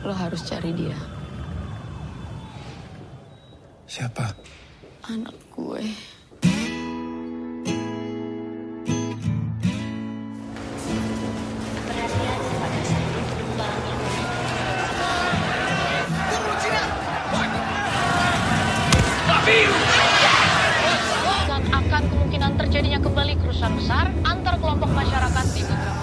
Lo harus cari dia. Siapa? Anak gue. Akan kemungkinan terjadinya kembali kerusuhan besar antar kelompok masyarakat di beberapa.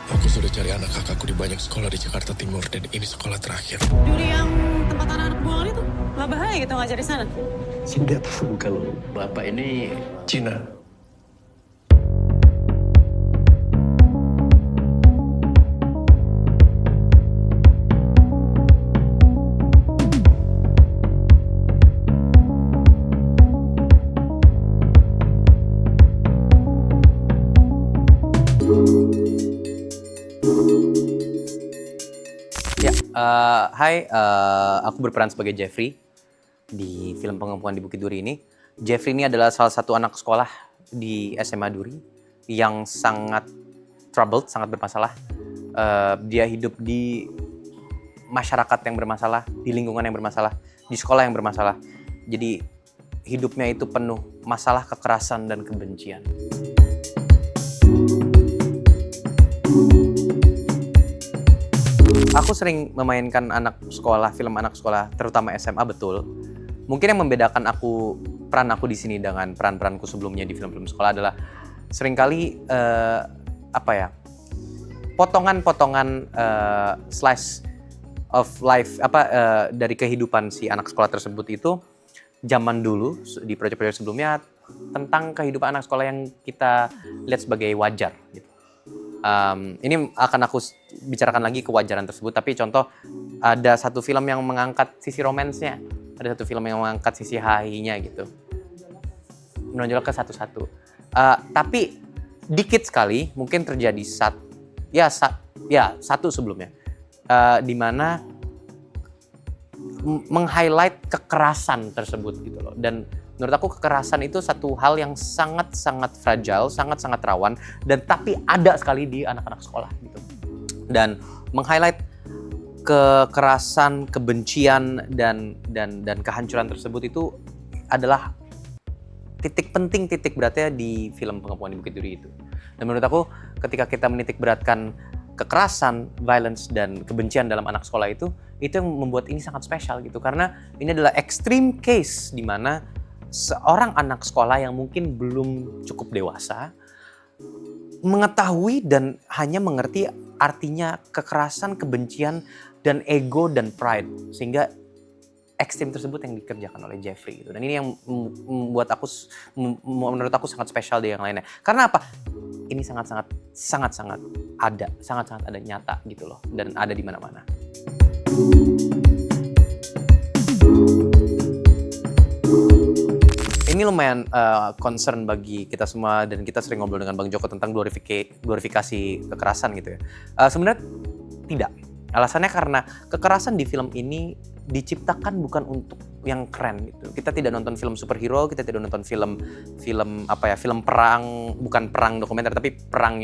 Aku sudah cari anak kakakku di banyak sekolah di Jakarta Timur dan ini sekolah terakhir. Duri yang tempat anak-anak buangan itu, nggak bahaya gitu ngajar di sana? Tidak tahu kalau bapak ini Cina. Hai, aku berperan sebagai Jeffrey di film Pengepungan di Bukit Duri ini. Jeffrey ini adalah salah satu anak sekolah di SMA Duri yang sangat troubled, sangat bermasalah. Dia hidup di masyarakat yang bermasalah, di lingkungan yang bermasalah, di sekolah yang bermasalah. Jadi hidupnya itu penuh masalah kekerasan dan kebencian. Aku sering memainkan film anak sekolah, terutama SMA, betul. Mungkin yang membedakan peran aku di sini dengan peran-peranku sebelumnya di film-film sekolah adalah seringkali potongan-potongan slice of life dari kehidupan si anak sekolah tersebut itu zaman dulu di proyek-proyek sebelumnya tentang kehidupan anak sekolah yang kita lihat sebagai wajar gitu. Ini akan aku bicarakan lagi kewajaran tersebut, tapi contoh ada satu film yang mengangkat sisi romansnya, ada satu film yang mengangkat sisi hahinya gitu, menonjol ke satu-satu. Tapi dikit sekali mungkin terjadi satu sebelumnya, di mana meng-highlight kekerasan tersebut gitu loh. Dan menurut aku kekerasan itu satu hal yang sangat-sangat fragile, sangat-sangat rawan, dan tapi ada sekali di anak-anak sekolah gitu. Dan meng-highlight kekerasan, kebencian dan kehancuran tersebut itu adalah titik penting, titik beratnya di film Pengepungan di Bukit Duri itu. Dan menurut aku ketika kita menitik beratkan kekerasan, violence, dan kebencian dalam anak sekolah itu yang membuat ini sangat spesial gitu. Karena ini adalah extreme case di mana seorang anak sekolah yang mungkin belum cukup dewasa mengetahui dan hanya mengerti artinya kekerasan, kebencian, dan ego dan pride, sehingga ekstrim tersebut yang dikerjakan oleh Jeffrey gitu. Dan ini yang membuat menurut aku sangat spesial dari yang lainnya. Karena apa? Ini sangat-sangat ada nyata gitu loh, dan ada di mana-mana. Ini lumayan concern bagi kita semua, dan kita sering ngobrol dengan Bang Joko tentang glorifikasi kekerasan gitu ya. Sebenarnya tidak. Alasannya karena kekerasan di film ini diciptakan bukan untuk yang keren gitu. Kita tidak nonton film superhero, kita tidak nonton film perang, bukan perang dokumenter tapi perang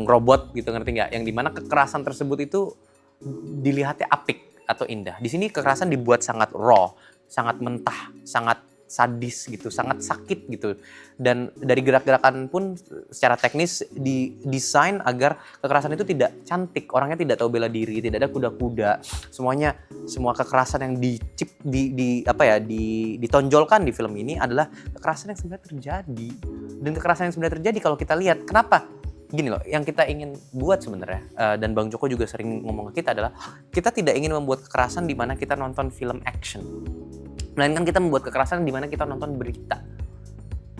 robot gitu, ngerti nggak? Yang dimana kekerasan tersebut itu dilihatnya apik atau indah. Di sini kekerasan dibuat sangat raw, sangat mentah, sangat sadis gitu, sangat sakit gitu. Dan dari gerak-gerakan pun secara teknis didesain agar kekerasan itu tidak cantik, orangnya tidak tahu bela diri, tidak ada kuda-kuda. Semua kekerasan yang ditonjolkan di film ini adalah kekerasan yang sebenarnya terjadi. Dan kekerasan yang sebenarnya terjadi kalau kita lihat, kenapa? Gini loh, yang kita ingin buat sebenarnya, dan Bang Joko juga sering ngomong ke kita adalah, kita tidak ingin membuat kekerasan di mana kita nonton film action. Melainkan kita membuat kekerasan di mana kita nonton berita.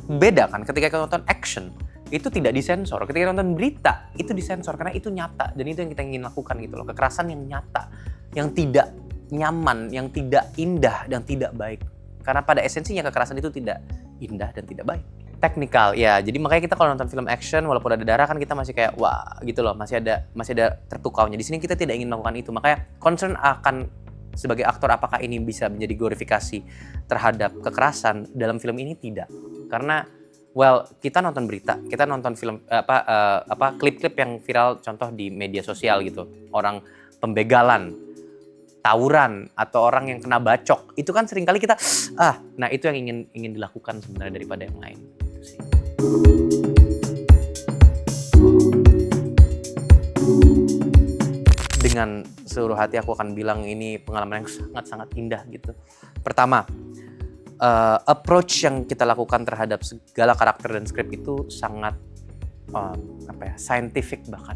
Beda kan, ketika kita nonton action, itu tidak disensor. Ketika kita nonton berita, itu disensor, karena itu nyata. Dan itu yang kita ingin lakukan gitu loh, kekerasan yang nyata, yang tidak nyaman, yang tidak indah, dan tidak baik. Karena pada esensinya kekerasan itu tidak indah dan tidak baik. Teknikal, ya. Jadi makanya kita kalau nonton film action, walaupun ada darah kan kita masih kayak, wah gitu loh, masih ada terpukaunya. Di sini kita tidak ingin melakukan itu. Makanya concern akan sebagai aktor apakah ini bisa menjadi glorifikasi terhadap kekerasan dalam film ini? Tidak. Karena Well, kita nonton berita, kita nonton film klip-klip yang viral contoh di media sosial gitu. Orang pembegalan, tawuran atau orang yang kena bacok. Itu kan seringkali kita nah itu yang ingin dilakukan sebenarnya daripada yang lain gitu sih. Dengan seluruh hati aku akan bilang ini pengalaman yang sangat-sangat indah gitu. Pertama, approach yang kita lakukan terhadap segala karakter dan skrip itu sangat scientific bahkan.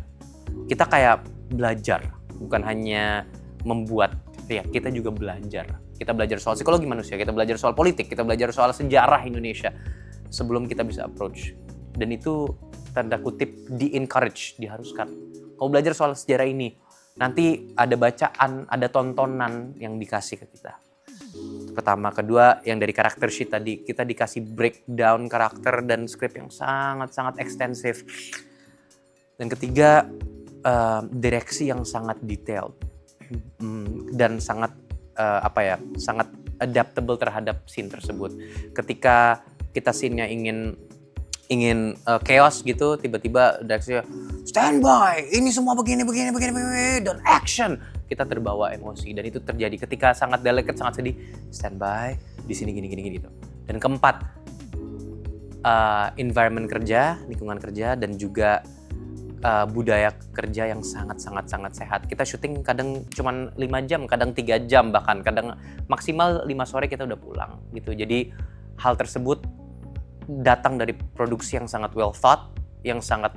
Kita kayak belajar, bukan hanya membuat, ya kita juga belajar. Kita belajar soal psikologi manusia, kita belajar soal politik, kita belajar soal sejarah Indonesia sebelum kita bisa approach. Dan itu tanda kutip di-encourage, diharuskan. Kau belajar soal sejarah ini, nanti ada bacaan, ada tontonan yang dikasih ke kita. Pertama, kedua yang dari karakter sheet tadi kita dikasih breakdown karakter dan skrip yang sangat-sangat ekstensif. Dan ketiga direksi yang sangat detailed dan sangat sangat adaptable terhadap scene tersebut. Ketika kita scene-nya ingin chaos gitu, tiba-tiba direksinya standby, ini semua begini dan action. Kita terbawa emosi dan itu terjadi ketika sangat delicate, sangat sedih. Standby, di sini gini gitu. Dan keempat, environment kerja, lingkungan kerja dan juga budaya kerja yang sangat sehat. Kita syuting kadang cuma 5 jam, kadang 3 jam bahkan, kadang maksimal 5 sore kita udah pulang gitu. Jadi hal tersebut datang dari produksi yang sangat well thought, yang sangat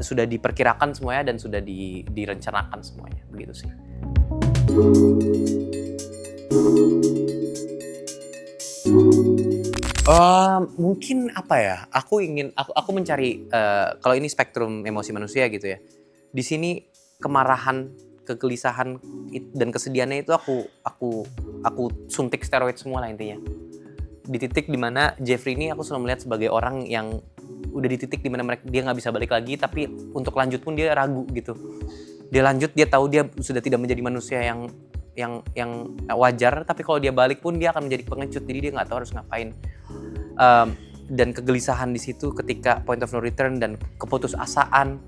sudah diperkirakan semuanya dan sudah direncanakan semuanya, begitu sih. Mungkin aku mencari kalau ini spektrum emosi manusia gitu ya. Di sini kemarahan, kegelisahan dan kesedihannya itu aku suntik steroid semua lah intinya. Di titik dimana Jeffrey ini aku selalu melihat sebagai orang yang udah di titik dimana dia nggak bisa balik lagi, tapi untuk lanjut pun dia ragu gitu. Dia lanjut, dia tahu dia sudah tidak menjadi manusia yang wajar, tapi kalau dia balik pun dia akan menjadi pengecut, jadi dia nggak tahu harus ngapain. Dan kegelisahan di situ ketika point of no return dan keputusasaan,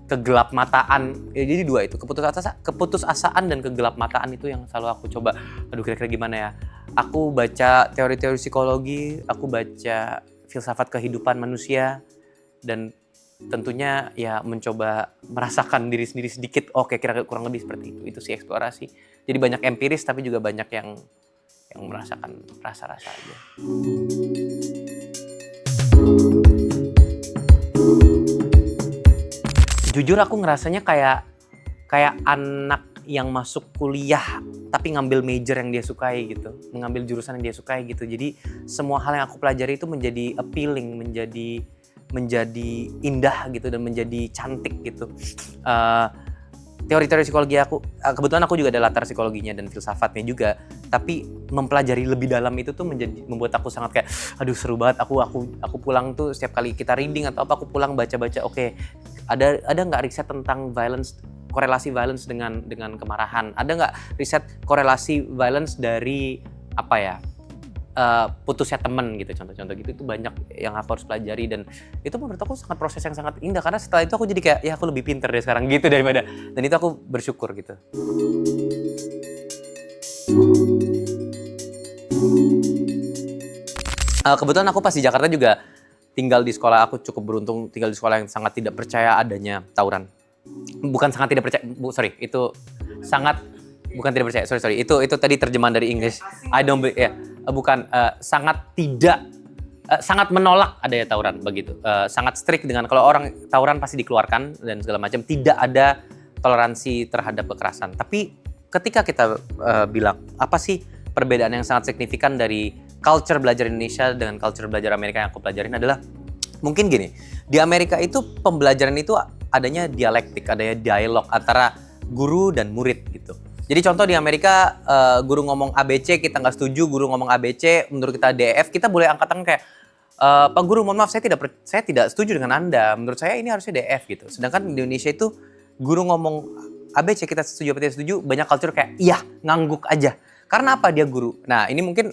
kegelap mataan. Ya, jadi dua itu, keputusasaan dan kegelap mataan itu yang selalu aku coba. Aduh, kira-kira gimana ya? Aku baca teori-teori psikologi, aku baca filsafat kehidupan manusia, dan tentunya ya mencoba merasakan diri sendiri sedikit. Oke, kira-kira kurang lebih seperti itu. Itu sih eksplorasi. Jadi banyak empiris tapi juga banyak yang merasakan rasa-rasa aja. Jujur aku ngerasanya kayak anak yang masuk kuliah tapi ngambil major yang dia sukai gitu, mengambil jurusan yang dia sukai gitu. Jadi semua hal yang aku pelajari itu menjadi appealing, menjadi indah gitu dan menjadi cantik gitu. Teori-teori psikologi aku, kebetulan aku juga ada latar psikologinya dan filsafatnya juga, tapi mempelajari lebih dalam itu tuh membuat aku sangat kayak, aduh seru banget. Aku pulang tuh setiap kali kita reading atau apa, aku pulang baca-baca, oke, ada nggak riset tentang violence, korelasi violence dengan kemarahan? Ada nggak riset korelasi violence dari putusnya temen gitu, contoh-contoh gitu. Itu banyak yang aku harus pelajari dan itu menurut aku sangat proses yang sangat indah, karena setelah itu aku jadi kayak ya aku lebih pinter deh sekarang gitu daripada, dan itu aku bersyukur gitu. Kebetulan aku pas di Jakarta juga tinggal di sekolah, aku cukup beruntung tinggal di sekolah yang sangat tidak percaya adanya tawuran. Bukan sangat tidak percaya, itu sangat bukan tidak percaya, sorry, itu tadi terjemahan dari English. I don't believe, ya. Bukan, sangat menolak adanya tawuran begitu. Sangat strict dengan kalau orang tawuran pasti dikeluarkan dan segala macam, tidak ada toleransi terhadap kekerasan. Tapi ketika kita bilang apa sih perbedaan yang sangat signifikan dari culture belajar Indonesia dengan culture belajar Amerika yang aku pelajarin adalah mungkin gini. Di Amerika itu pembelajaran itu adanya dialektik, adanya dialog antara guru dan murid gitu. Jadi contoh di Amerika, guru ngomong ABC, kita nggak setuju, guru ngomong ABC, menurut kita DF, kita boleh angkat tangan kayak, Pak Guru, mohon maaf, saya tidak setuju dengan Anda, menurut saya ini harusnya DF gitu. Sedangkan di Indonesia itu, guru ngomong ABC, kita setuju atau tidak setuju, banyak culture kayak, iya, ngangguk aja. Karena apa dia guru? Nah, ini mungkin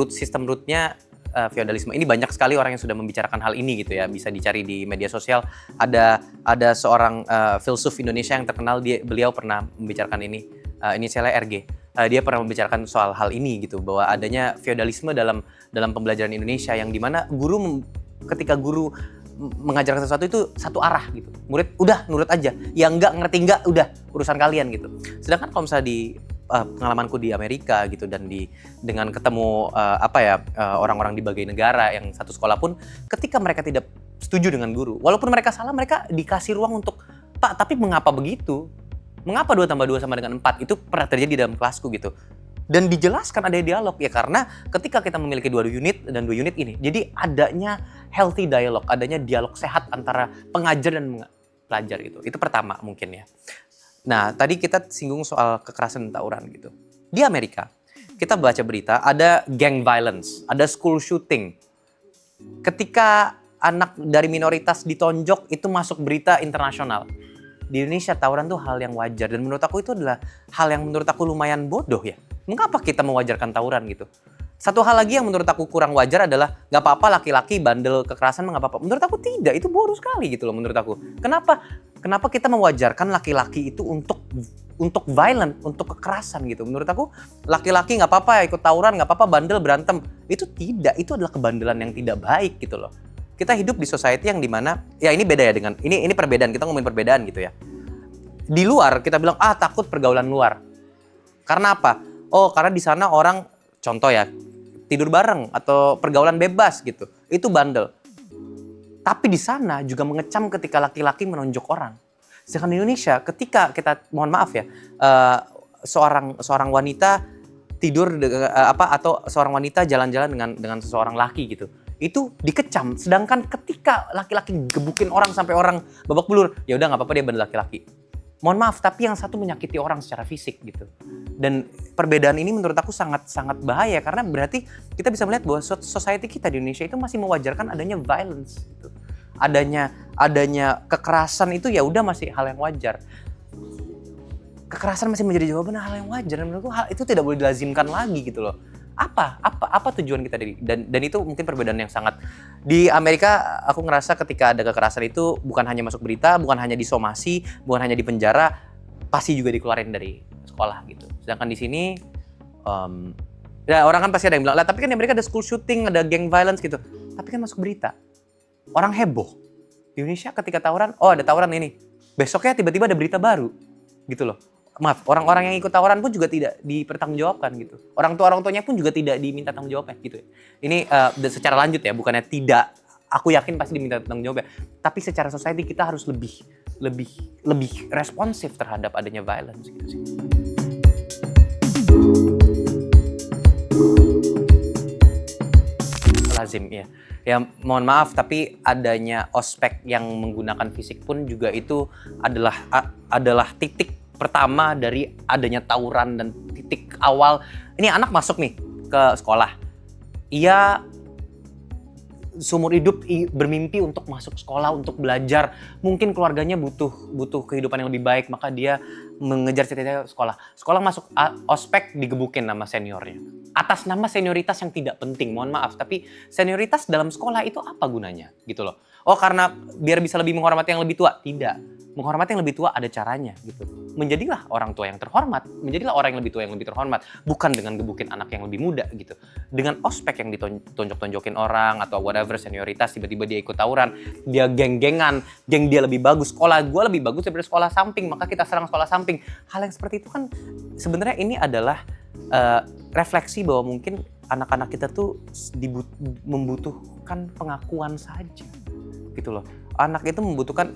sistem rootnya feodalisme. Ini banyak sekali orang yang sudah membicarakan hal ini gitu ya, bisa dicari di media sosial. Ada seorang filsuf Indonesia yang terkenal, beliau pernah membicarakan ini, inisialnya RG. Dia pernah membicarakan soal hal ini gitu, bahwa adanya feodalisme dalam pembelajaran Indonesia, yang dimana ketika guru mengajarkan sesuatu itu satu arah gitu. Murid udah nurut aja, yang ngerti enggak udah urusan kalian gitu. Sedangkan kalau misalnya di pengalamanku di Amerika gitu, dan dengan ketemu orang-orang di berbagai negara yang satu sekolah pun, ketika mereka tidak setuju dengan guru, walaupun mereka salah, mereka dikasih ruang untuk, Pak, tapi mengapa begitu? Mengapa 2 tambah 2 sama dengan 4? Itu pernah terjadi dalam kelasku gitu. Dan dijelaskan ada dialog, ya karena ketika kita memiliki 2 unit dan 2 unit ini, jadi adanya healthy dialog, adanya dialog sehat antara pengajar dan pelajar gitu. Itu pertama mungkin ya. Nah, tadi kita singgung soal kekerasan dan tawuran gitu. Di Amerika, kita baca berita ada gang violence, ada school shooting. Ketika anak dari minoritas ditonjok, itu masuk berita internasional. Di Indonesia tawuran tuh hal yang wajar, dan menurut aku itu adalah hal yang menurut aku lumayan bodoh ya. Mengapa kita mewajarkan tawuran gitu? Satu hal lagi yang menurut aku kurang wajar adalah nggak apa-apa laki-laki bandel kekerasan, nggak apa-apa. Menurut aku tidak, itu bodoh sekali gitu loh menurut aku. Kenapa kita mewajarkan laki-laki itu untuk violent, untuk kekerasan gitu? Menurut aku laki-laki nggak apa-apa ya ikut tawuran, nggak apa-apa bandel berantem. Itu tidak, itu adalah kebandelan yang tidak baik gitu loh. Kita hidup di society yang dimana, ya ini beda ya dengan, ini perbedaan, kita ngomongin perbedaan gitu ya. Di luar kita bilang, takut pergaulan luar. Karena apa? Oh, karena di sana orang, contoh ya, tidur bareng atau pergaulan bebas gitu. Itu bandel. Tapi di sana juga mengecam ketika laki-laki menonjok orang. Sedangkan di Indonesia, ketika kita, mohon maaf ya, seorang wanita tidur atau seorang wanita jalan-jalan dengan seseorang laki gitu, itu dikecam. Sedangkan ketika laki-laki gebukin orang sampai orang babak belur, ya udah nggak apa-apa, dia bandel laki-laki. Mohon maaf, tapi yang satu menyakiti orang secara fisik gitu. Dan perbedaan ini menurut aku sangat bahaya, karena berarti kita bisa melihat bahwa society kita di Indonesia itu masih mewajarkan adanya violence gitu. Adanya kekerasan itu ya udah masih hal yang wajar. Kekerasan masih menjadi jawaban hal yang wajar, dan menurutku hal itu tidak boleh dilazimkan lagi gitu loh. Apa tujuan kita dan itu mungkin perbedaan yang sangat. Di Amerika aku ngerasa ketika ada kekerasan itu bukan hanya masuk berita, bukan hanya disomasi, bukan hanya di penjara, pasti juga dikeluarin dari sekolah gitu. Sedangkan di sini ya orang kan pasti ada yang bilang, lah tapi kan di Amerika ada school shooting, ada gang violence gitu. Tapi kan masuk berita. Orang heboh. Di Indonesia ketika tawuran, ada tawuran ini. Besoknya tiba-tiba ada berita baru gitu loh. Maaf, orang-orang yang ikut tawuran pun juga tidak dipertanggungjawabkan gitu. Orang tuanya pun juga tidak diminta tanggung jawabnya gitu. Ini secara lanjut ya, bukannya tidak, aku yakin pasti diminta tanggung jawabnya. Tapi secara society kita harus lebih responsif terhadap adanya violence gitu sih. Lazim ya. Ya mohon maaf, tapi adanya ospek yang menggunakan fisik pun juga itu adalah titik pertama dari adanya tawuran, dan titik awal. Ini anak masuk nih ke sekolah. Ia seumur hidup bermimpi untuk masuk sekolah, untuk belajar. Mungkin keluarganya butuh kehidupan yang lebih baik, maka dia mengejar cita-cita sekolah. Sekolah masuk ospek, digebukin nama seniornya. Atas nama senioritas yang tidak penting, mohon maaf. Tapi senioritas dalam sekolah itu apa gunanya gitu loh. Oh karena biar bisa lebih menghormati yang lebih tua? Tidak. Menghormati yang lebih tua ada caranya gitu. Menjadilah orang tua yang terhormat, menjadilah orang yang lebih tua yang lebih terhormat, bukan dengan gebukin anak yang lebih muda gitu. Dengan ospek yang ditonjok-tonjokin orang atau whatever, senioritas, tiba-tiba dia ikut tawuran, dia geng-gengan, geng dia lebih bagus, sekolah gue lebih bagus daripada sekolah samping, maka kita serang sekolah samping. Hal yang seperti itu kan sebenarnya ini adalah refleksi bahwa mungkin anak-anak kita tuh membutuhkan pengakuan saja gitu loh. Anak itu membutuhkan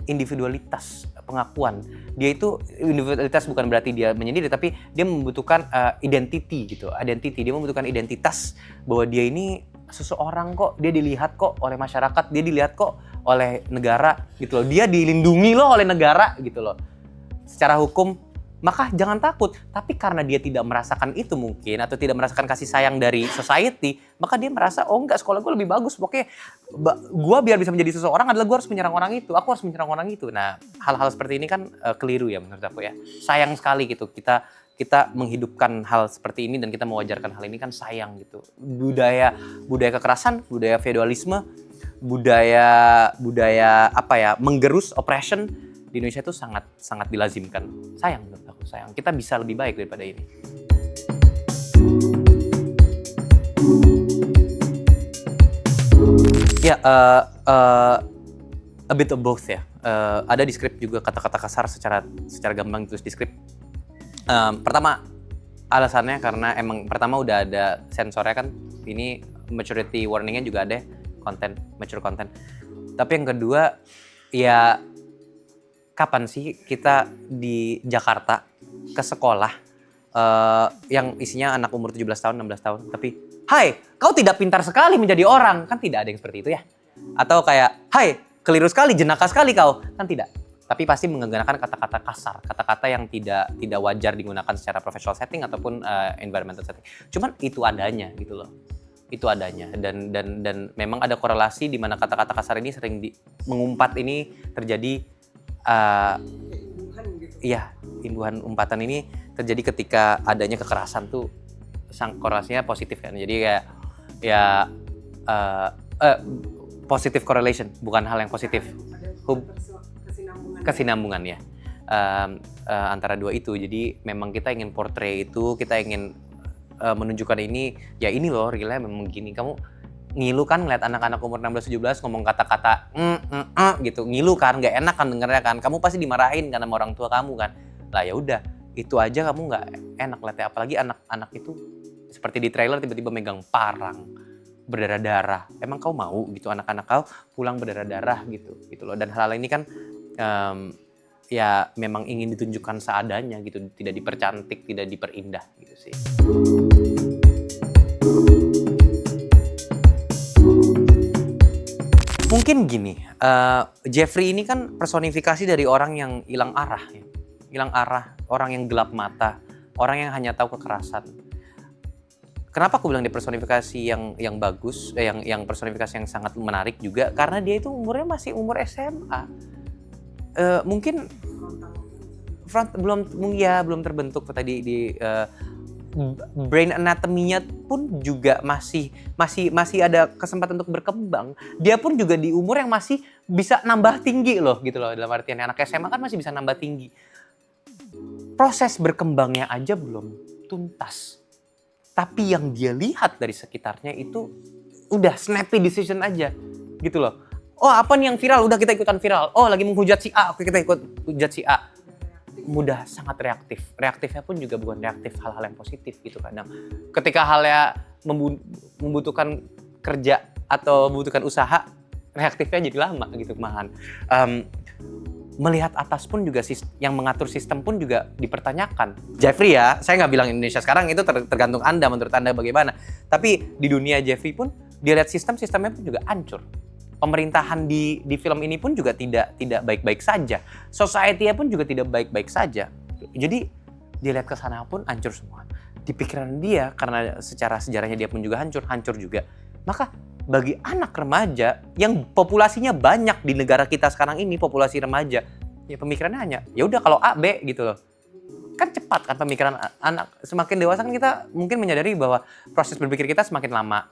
individualitas, pengakuan. Dia itu individualitas bukan berarti dia menyendiri, tapi dia membutuhkan identity gitu. Dia membutuhkan identitas bahwa dia ini seseorang kok, dia dilihat kok oleh masyarakat, dia dilihat kok oleh negara gitu loh. Dia dilindungi loh oleh negara gitu loh. Secara hukum maka jangan takut. Tapi karena dia tidak merasakan itu mungkin, atau tidak merasakan kasih sayang dari society, maka dia merasa, oh enggak, sekolah gue lebih bagus. Pokoknya gue biar bisa menjadi seseorang adalah gue harus menyerang orang itu. Aku harus menyerang orang itu. Nah, hal-hal seperti ini kan keliru ya menurut aku ya. Sayang sekali gitu. Kita menghidupkan hal seperti ini dan kita mewajarkan hal ini kan sayang gitu. Budaya kekerasan, budaya feodalisme, budaya apa ya, menggerus, oppression di Indonesia itu sangat dilazimkan. Sayang menurut aku, sayang. Kita bisa lebih baik daripada ini. Ya, a bit of both ya. Ada di skrip juga kata-kata kasar secara gamblang ditulis di skrip. Pertama, alasannya karena emang pertama udah ada sensornya kan. Ini maturity warningnya juga ada, mature content. Tapi yang kedua, ya kapan sih kita di Jakarta ke sekolah yang isinya anak umur 17 tahun, 16 tahun, tapi hai, kau tidak pintar sekali menjadi orang. Kan tidak ada yang seperti itu ya. Atau kayak, hai, keliru sekali, jenaka sekali kau. Kan tidak. Tapi pasti menggunakan kata-kata kasar, kata-kata yang tidak wajar digunakan secara professional setting ataupun environmental setting. Cuman itu adanya gitu loh. Itu adanya, dan memang ada korelasi di mana kata-kata kasar ini sering mengumpat ini terjadi. Iya, imbuhan umpatan ini terjadi ketika adanya kekerasan tuh korelasinya positif kan. Jadi kayak ya positive correlation, bukan hal yang positif. Kesinambungan ya antara dua itu. Jadi memang kita ingin portray itu, kita ingin menunjukkan ini, ya ini loh realnya memang gini. Kamu ngilu kan ngeliat anak-anak umur 16-17 ngomong kata-kata gitu, ngilu kan, nggak enak kan dengernya kan, kamu pasti dimarahin kan sama orang tua kamu kan. Lah ya udah, itu aja kamu nggak enak lihatnya, apalagi anak-anak itu seperti di trailer tiba-tiba megang parang berdarah-darah. Emang kau mau gitu anak-anak kau pulang berdarah-darah gitu loh. Dan hal ini kan ya memang ingin ditunjukkan seadanya gitu, tidak dipercantik, tidak diperindah gitu sih. Mungkin gini, Jeffrey ini kan personifikasi dari orang yang hilang arah, ya. Hilang arah, orang yang gelap mata, orang yang hanya tahu kekerasan. Kenapa aku bilang dia personifikasi yang bagus, yang personifikasi yang sangat menarik juga, karena dia itu umurnya masih umur SMA. Mungkin belum terbentuk tadi di brain anatomy-nya pun juga masih ada kesempatan untuk berkembang. Dia pun juga di umur yang masih bisa nambah tinggi loh gitu loh, dalam artian anak SMA kan masih bisa nambah tinggi. Proses berkembangnya aja belum tuntas. Tapi yang dia lihat dari sekitarnya itu udah snappy decision aja gitu loh. Oh apa nih yang viral, udah kita ikutan viral. Oh lagi menghujat si A, oke kita ikut hujat si A. Mudah sangat reaktif. Reaktifnya pun juga bukan reaktif hal-hal yang positif gitu kadang. Ketika halnya membutuhkan kerja atau membutuhkan usaha, reaktifnya jadi lama gitu malahan. Melihat atas pun juga yang mengatur sistem pun juga dipertanyakan. Jeffrey ya, saya nggak bilang Indonesia sekarang, itu tergantung Anda, menurut Anda bagaimana. Tapi di dunia Jeffrey pun dia lihat sistemnya pun juga hancur. Pemerintahan di film ini pun juga tidak baik-baik saja. Society-nya pun juga tidak baik-baik saja. Jadi dia lihat ke sana pun hancur semua. Di pikiran dia, karena secara sejarahnya dia pun juga hancur juga. Maka bagi anak remaja yang populasinya banyak di negara kita sekarang ini, populasi remaja, ya pemikirannya hanya ya udah kalau A B gitu loh. Kan cepat kan pemikiran anak. Semakin dewasa kan kita mungkin menyadari bahwa proses berpikir kita semakin lama.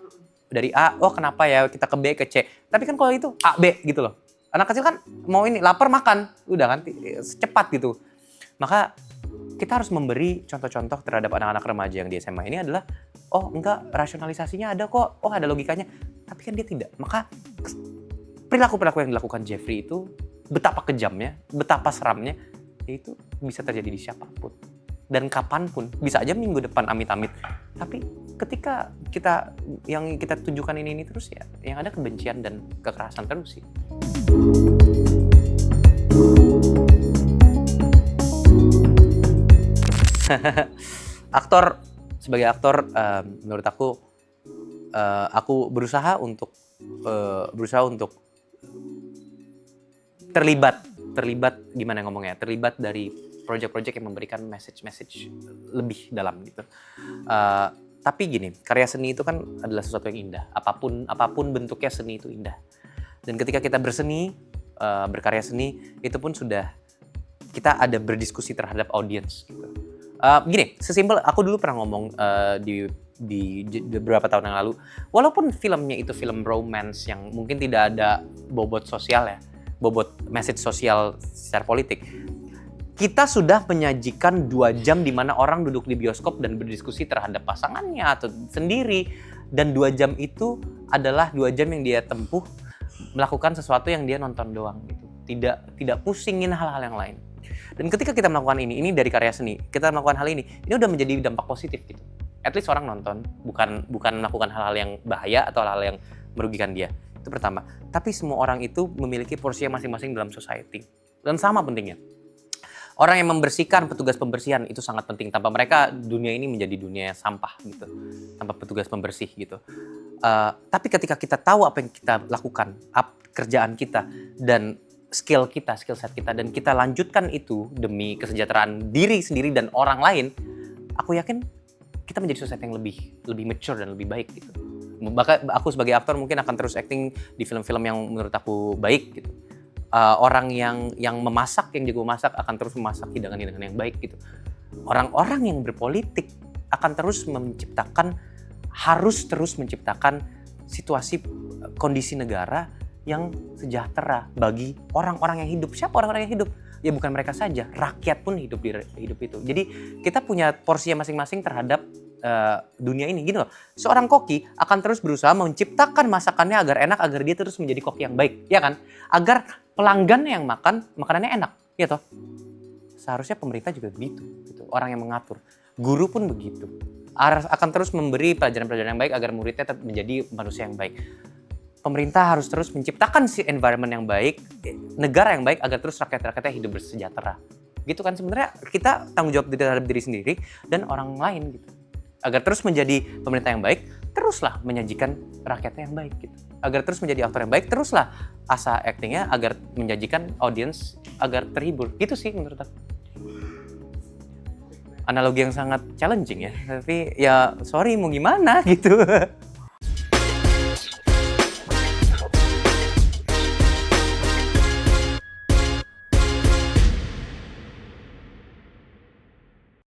Dari A, oh kenapa ya kita ke B, ke C. Tapi kan kalau itu A, B gitu loh. Anak kecil kan mau ini, lapar makan. Udah kan, secepat gitu. Maka kita harus memberi contoh-contoh terhadap anak-anak remaja yang di SMA ini adalah, oh enggak, rasionalisasinya ada kok. Oh ada logikanya. Tapi kan dia tidak. Maka perilaku-perilaku yang dilakukan Jeffrey itu betapa kejamnya, betapa seramnya, itu bisa terjadi di siapapun. Dan kapanpun, bisa aja minggu depan amit-amit. Tapi ketika yang kita tunjukkan ini terus ya, yang ada kebencian dan kekerasan terus sih. Sebagai aktor, menurut aku berusaha untuk terlibat terlibat gimana ngomongnya, terlibat dari project-project yang memberikan message lebih dalam gitu. Tapi gini, karya seni itu kan adalah sesuatu yang indah. Apapun bentuknya, seni itu indah. Dan ketika kita berseni, berkarya seni, itu pun sudah kita ada berdiskusi terhadap audiens gitu. Gini, sesimpel aku dulu pernah ngomong di beberapa tahun yang lalu, walaupun filmnya itu film romance yang mungkin tidak ada bobot sosial ya, bobot message sosial secara politik, kita sudah menyajikan 2 jam di mana orang duduk di bioskop dan berdiskusi terhadap pasangannya atau sendiri, dan 2 jam itu adalah 2 jam yang dia tempuh melakukan sesuatu yang dia nonton doang gitu, tidak pusingin hal-hal yang lain. Dan ketika kita melakukan ini dari karya seni, kita melakukan hal ini udah menjadi dampak positif gitu. At least orang nonton, bukan melakukan hal-hal yang bahaya atau hal-hal yang merugikan dia. Itu pertama. Tapi semua orang itu memiliki porsinya masing-masing dalam society. Dan sama pentingnya. Orang yang membersihkan, petugas pembersihan itu sangat penting. Tanpa mereka, dunia ini menjadi dunia sampah gitu. Tanpa petugas pembersih gitu. Tapi ketika kita tahu apa yang kita lakukan, kerjaan kita, dan skill set kita, dan kita lanjutkan itu demi kesejahteraan diri sendiri dan orang lain, aku yakin kita menjadi society yang lebih mature dan lebih baik gitu. Bahkan aku sebagai aktor mungkin akan terus acting di film-film yang menurut aku baik gitu. Orang yang memasak, yang jago masak akan terus memasak hidangan-hidangan yang baik gitu. Orang-orang yang berpolitik akan harus terus menciptakan situasi kondisi negara yang sejahtera bagi orang-orang yang hidup. Siapa orang-orang yang hidup? Ya bukan mereka saja, rakyat pun hidup itu. Jadi kita punya porsinya masing-masing terhadap dunia ini gitu loh. Seorang koki akan terus berusaha menciptakan masakannya agar enak, agar dia terus menjadi koki yang baik, ya kan? Agar pelanggan yang makan makanannya enak, ya toh. Seharusnya pemerintah juga begitu, gitu. Orang yang mengatur. Guru pun begitu. Akan terus memberi pelajaran-pelajaran yang baik agar muridnya tetap menjadi manusia yang baik. Pemerintah harus terus menciptakan si environment yang baik, negara yang baik agar terus rakyat-rakyatnya hidup bersejahtera. Gitu kan sebenarnya kita tanggung jawab terhadap diri sendiri dan orang lain gitu. Agar terus menjadi pemerintah yang baik, teruslah menyajikan rakyatnya yang baik gitu. Agar terus menjadi aktor yang baik, teruslah asa actingnya agar menjanjikan audiens agar terhibur. Gitu sih menurut aku. Analogi yang sangat challenging ya, tapi ya sorry mau gimana gitu.